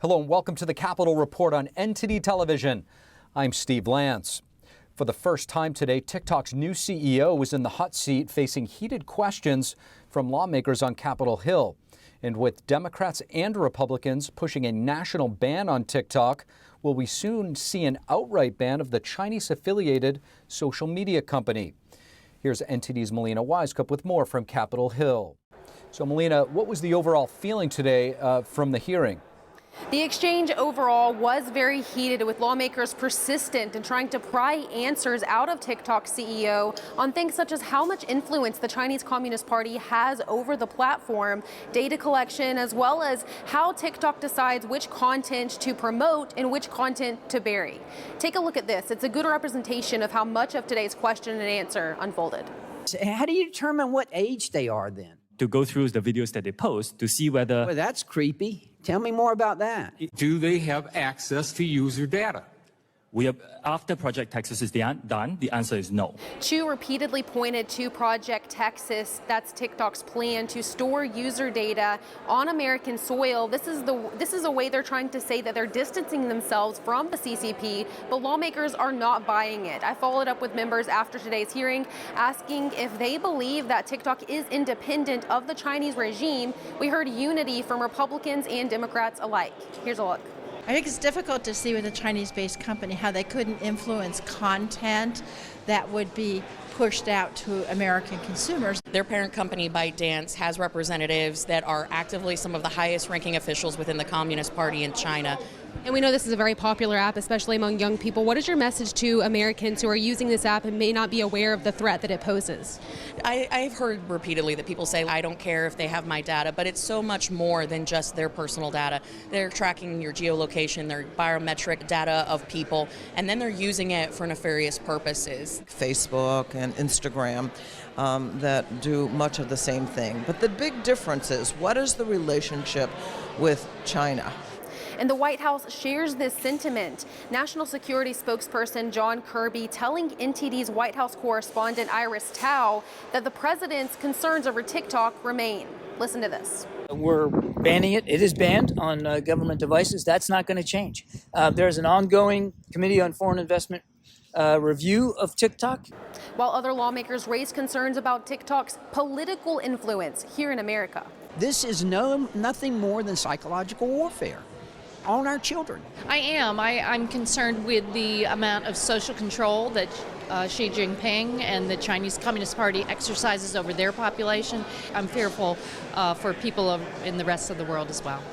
Hello and welcome to the Capitol Report on NTD Television. I'm Steve Lance. For the first time today, TikTok's new CEO was in the hot seat facing heated questions from lawmakers on Capitol Hill. And with Democrats and Republicans pushing a national ban on TikTok, will we soon see an outright ban of the Chinese-affiliated social media company? Here's NTD's Melina Wisecup with more from Capitol Hill. So, Melina, what was the overall feeling today from the hearing? The exchange overall was very heated, with lawmakers persistent in trying to pry answers out of TikTok's CEO on things such as how much influence the Chinese Communist Party has over the platform, data collection, as well as how TikTok decides which content to promote and which content to bury. Take a look at this. It's a good representation of how much of today's question and answer unfolded. How do you determine what age they are then? To go through the videos that they post to see whether... Well, that's creepy. Tell me more about that. Do they have access to user data? After Project Texas is done, the answer is no. Chu repeatedly pointed to Project Texas. That's TikTok's plan to store user data on American soil. This is a way they're trying to say that they're distancing themselves from the CCP, but lawmakers are not buying it. I followed up with members after today's hearing, asking if they believe that TikTok is independent of the Chinese regime. We heard unity from Republicans and Democrats alike. Here's a look. I think it's difficult to see with a Chinese-based company how they couldn't influence content that would be pushed out to American consumers. Their parent company, ByteDance, has representatives that are actively some of the highest-ranking officials within the Communist Party in China. And we know this is a very popular app, especially among young people. What is your message to Americans who are using this app and may not be aware of the threat that it poses? I've heard repeatedly that people say, I don't care if they have my data, but it's so much more than just their personal data. They're tracking your geolocation, their biometric data of people, and then they're using it for nefarious purposes. Facebook and Instagram that do much of the same thing. But the big difference is, what is the relationship with China? And the White House shares this sentiment. National Security spokesperson John Kirby telling NTD's White House correspondent Iris Tao that the president's concerns over TikTok remain. Listen to this. We're banning it. It is banned on government devices. That's not going to change. There's an ongoing Committee on Foreign Investment review of TikTok. While other lawmakers raise concerns about TikTok's political influence here in America. This is nothing more than psychological warfare on our children. I'm concerned with the amount of social control that Xi Jinping and the Chinese Communist Party exercises over their population. I'm fearful for people in the rest of the world as well.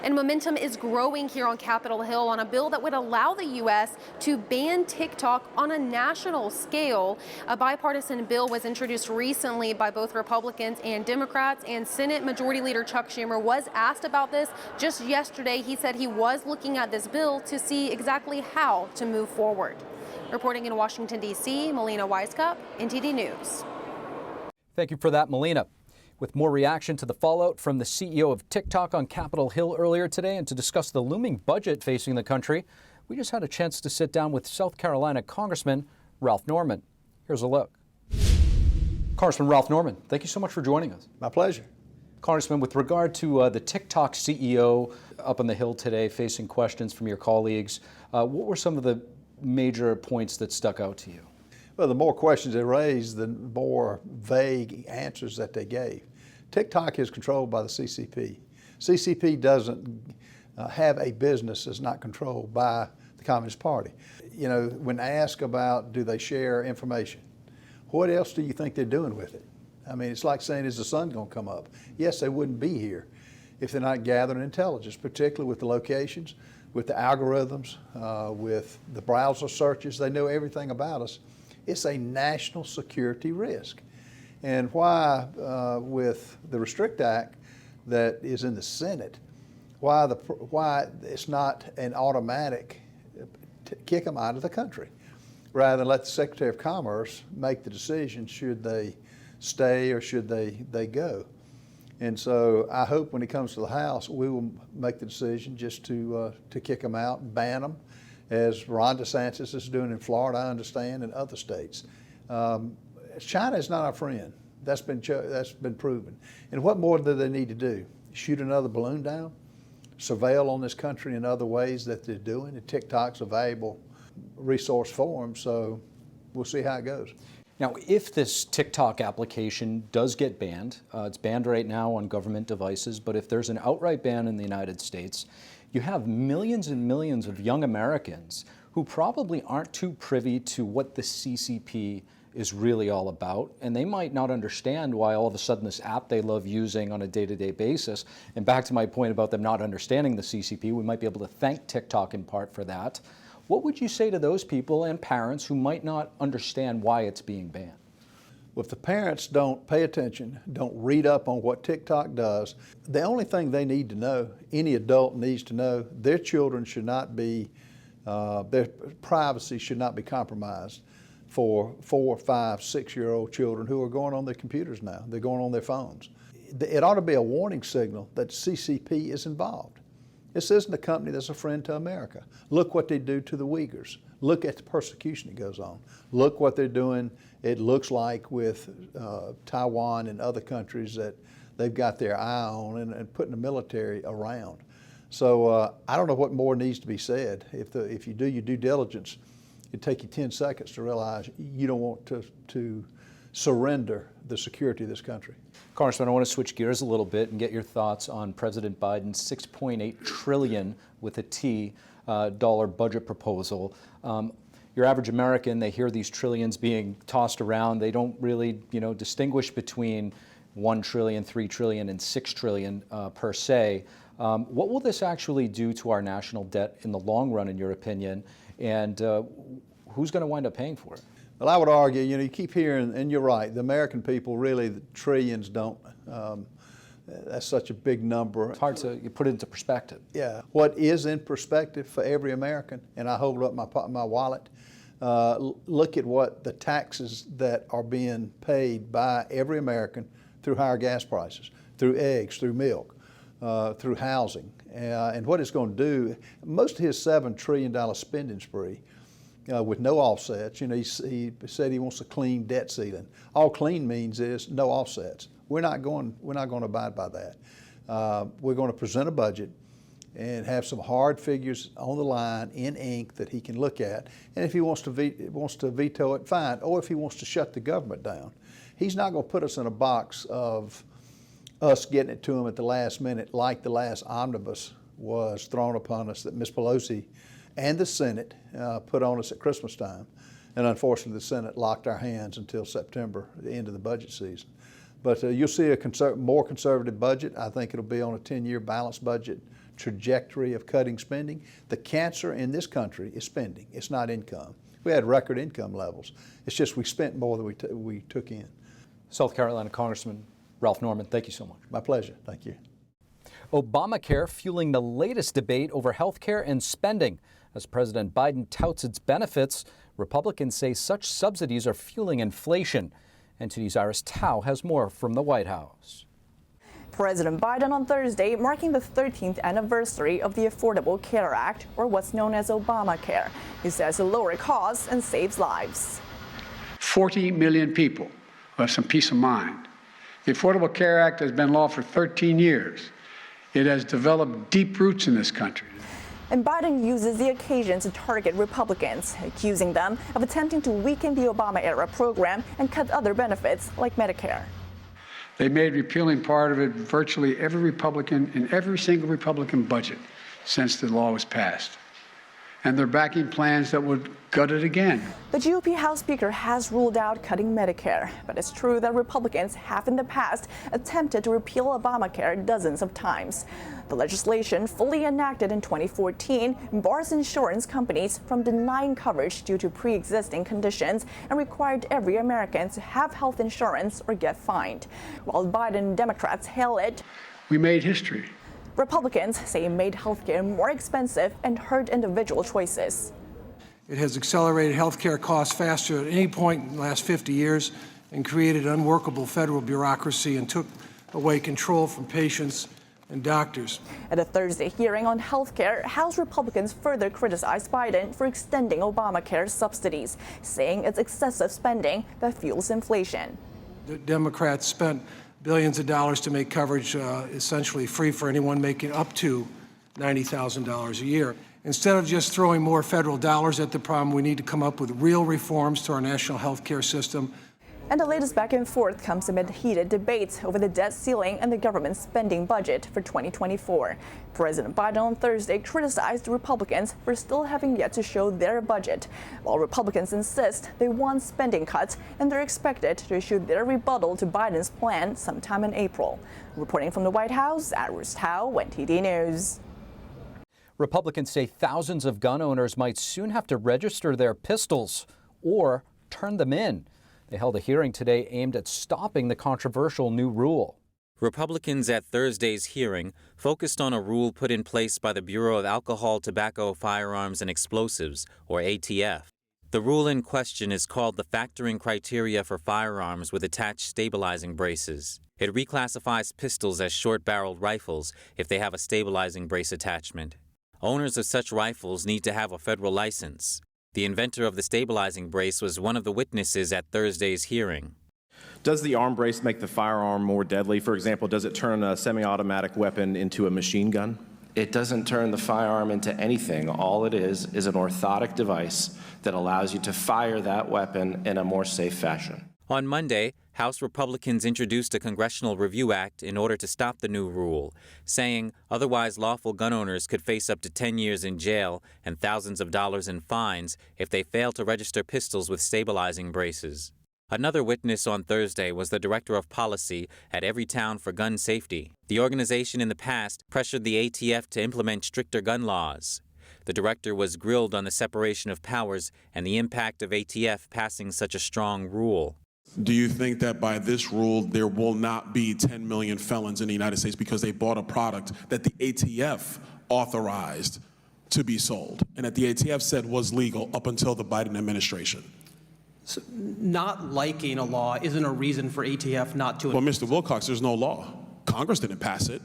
And momentum is growing here on Capitol Hill on a bill that would allow the U.S. to ban TikTok on a national scale. A bipartisan bill was introduced recently by both Republicans and Democrats, and Senate Majority Leader Chuck Schumer was asked about this just yesterday. He said he was looking at this bill to see exactly how to move forward. Reporting in Washington, D.C., Melina Wisecup, NTD News. Thank you for that, Melina. With more reaction to the fallout from the CEO of TikTok on Capitol Hill earlier today, and to discuss the looming budget facing the country, we just had a chance to sit down with South Carolina Congressman Ralph Norman. Here's a look. Congressman Ralph Norman, thank you so much for joining us. My pleasure. Congressman, with regard to the TikTok CEO up on the Hill today facing questions from your colleagues, what were some of the major points that stuck out to you? Well, the more questions they raised, the more vague answers that they gave. TikTok is controlled by the CCP. CCP doesn't have a business that's not controlled by the Communist Party. You know, when asked about do they share information, what else do you think they're doing with it? I mean, it's like saying, is the sun going to come up? Yes, they wouldn't be here if they're not gathering intelligence, particularly with the locations, with the algorithms, with the browser searches. They know everything about us. It's a national security risk. And why, with the Restrict Act that is in the Senate, why it's not an automatic kick them out of the country, rather than let the Secretary of Commerce make the decision should they stay or should they go. And so I hope when it comes to the House, we will make the decision just to kick them out, ban them, as Ron DeSantis is doing in Florida, I understand, and other states. China is not our friend. That's been proven. And what more do they need to do? Shoot another balloon down? surveil on this country in other ways that they're doing. And TikTok's a valuable resource for them, so we'll see how it goes. Now, if this TikTok application does get banned, it's banned right now on government devices, but if there's an outright ban in the United States, you have millions and millions of young Americans who probably aren't too privy to what the CCP is really all about, and they might not understand why all of a sudden this app they love using on a day-to-day basis, and back to my point about them not understanding the CCP, we might be able to thank TikTok in part for that. What would you say to those people and parents who might not understand why it's being banned? Well, if the parents don't pay attention, don't read up on what TikTok does, the only thing they need to know, any adult needs to know, their children should not be, their privacy should not be compromised for 4, 5, 6-year-old children who are going on their computers now. They're going on their phones. It ought to be a warning signal that CCP is involved. This isn't a company that's a friend to America. Look what they do to the Uyghurs. Look at the persecution that goes on. Look what they're doing, it looks like, with Taiwan and other countries that they've got their eye on and putting the military around. So I don't know what more needs to be said. If you do your due diligence, it'd take you 10 seconds to realize you don't want to surrender the security of this country. Congressman, I want to switch gears a little bit and get your thoughts on President Biden's $6.8 trillion with a T dollar budget proposal. Your average American, they hear these trillions being tossed around. They don't really, distinguish between 1 trillion, 3 trillion, and 6 trillion per se. What will this actually do to our national debt in the long run, in your opinion? And who's going to wind up paying for it? Well, I would argue, you keep hearing, and you're right, the American people really, the trillions don't, that's such a big number. It's hard to put it into perspective. Yeah. What is in perspective for every American, and I hold up my wallet, look at what the taxes that are being paid by every American through higher gas prices, through eggs, through milk, through housing, and what it's going to do. Most of his $7 trillion spending spree, with no offsets. He said he wants a clean debt ceiling. All clean means is no offsets. We're not going to abide by that. We're going to present a budget and have some hard figures on the line in ink that he can look at. And if he wants to veto it, fine. Or if he wants to shut the government down, he's not going to put us in a box of us getting it to him at the last minute, like the last omnibus was thrown upon us that Ms. Pelosi and the Senate put on us at Christmas time. And unfortunately, the Senate locked our hands until September, the end of the budget season. But you'll see a more conservative budget. I think it'll be on a 10-year balanced budget trajectory of cutting spending. The cancer in this country is spending. It's not income. We had record income levels. It's just we spent more than we took in. South Carolina Congressman Ralph Norman, thank you so much. My pleasure. Thank you. Obamacare fueling the latest debate over health care and spending. As President Biden touts its benefits, Republicans say such subsidies are fueling inflation. NTD's Iris Tao has more from the White House. President Biden on Thursday marking the 13th anniversary of the Affordable Care Act, or what's known as Obamacare. He says it lowers costs and saves lives. 40 million people who have some peace of mind. The Affordable Care Act has been law for 13 years. It has developed deep roots in this country. And Biden uses the occasion to target Republicans, accusing them of attempting to weaken the Obama-era program and cut other benefits like Medicare. They made repealing part of it virtually every Republican in every single Republican budget since the law was passed. And they're backing plans that would gut it again. The GOP House Speaker has ruled out cutting Medicare, but it's true that Republicans have in the past attempted to repeal Obamacare dozens of times. The legislation, fully enacted in 2014, bars insurance companies from denying coverage due to pre-existing conditions and required every American to have health insurance or get fined. While Biden Democrats hail it, we made history. Republicans say it made healthcare more expensive and hurt individual choices. It has accelerated healthcare costs faster at any point in the last 50 years and created unworkable federal bureaucracy and took away control from patients and doctors. At a Thursday hearing on healthcare, House Republicans further criticized Biden for extending Obamacare's subsidies, saying it's excessive spending that fuels inflation. The Democrats spent billions of dollars to make coverage essentially free for anyone making up to $90,000 a year. Instead of just throwing more federal dollars at the problem, we need to come up with real reforms to our national health care system. And the latest back and forth comes amid heated debates over the debt ceiling and the government's spending budget for 2024. President Biden on Thursday criticized Republicans for still having yet to show their budget, while Republicans insist they want spending cuts and they're expected to issue their rebuttal to Biden's plan sometime in April. Reporting from the White House, Iris Tao, NTD News. Republicans say thousands of gun owners might soon have to register their pistols or turn them in. They held a hearing today aimed at stopping the controversial new rule. Republicans at Thursday's hearing focused on a rule put in place by the Bureau of Alcohol, Tobacco, Firearms, and Explosives, or ATF. The rule in question is called the factoring criteria for firearms with attached stabilizing braces. It reclassifies pistols as short-barreled rifles if they have a stabilizing brace attachment. Owners of such rifles need to have a federal license. The inventor of the stabilizing brace was one of the witnesses at Thursday's hearing. Does the arm brace make the firearm more deadly? For example, does it turn a semi-automatic weapon into a machine gun? It doesn't turn the firearm into anything. All it is an orthotic device that allows you to fire that weapon in a more safe fashion. On Monday, House Republicans introduced a Congressional Review Act in order to stop the new rule, saying otherwise lawful gun owners could face up to 10 years in jail and thousands of dollars in fines if they fail to register pistols with stabilizing braces. Another witness on Thursday was the director of policy at Everytown for Gun Safety. The organization in the past pressured the ATF to implement stricter gun laws. The director was grilled on the separation of powers and the impact of ATF passing such a strong rule. Do you think that by this rule there will not be 10 million felons in the United States because they bought a product that the ATF authorized to be sold and that the ATF said was legal up until the Biden administration? So not liking a law isn't a reason for ATF not to. Well, Mr. Wilcox, there's no law. Congress didn't pass it.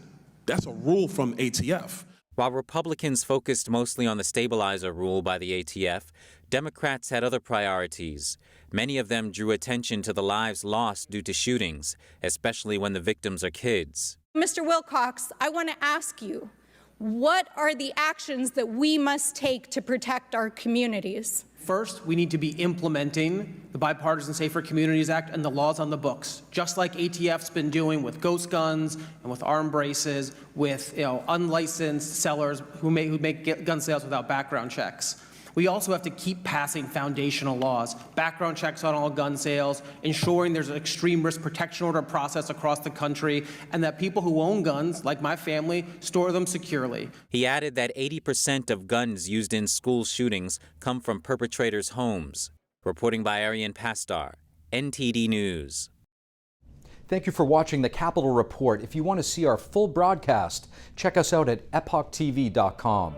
That's a rule from ATF. While Republicans focused mostly on the stabilizer rule by the ATF, Democrats had other priorities. Many of them drew attention to the lives lost due to shootings, especially when the victims are kids. Mr. Wilcox, I want to ask you, what are the actions that we must take to protect our communities? First, we need to be implementing the Bipartisan Safer Communities Act and the laws on the books, just like ATF's been doing with ghost guns and with arm braces, with unlicensed sellers who make gun sales without background checks. We also have to keep passing foundational laws, background checks on all gun sales, ensuring there's an extreme risk protection order process across the country, and that people who own guns, like my family, store them securely. He added that 80% of guns used in school shootings come from perpetrators' homes. Reporting by Arian Pastar, NTD News. Thank you for watching the Capitol Report. If you want to see our full broadcast, check us out at epochtv.com.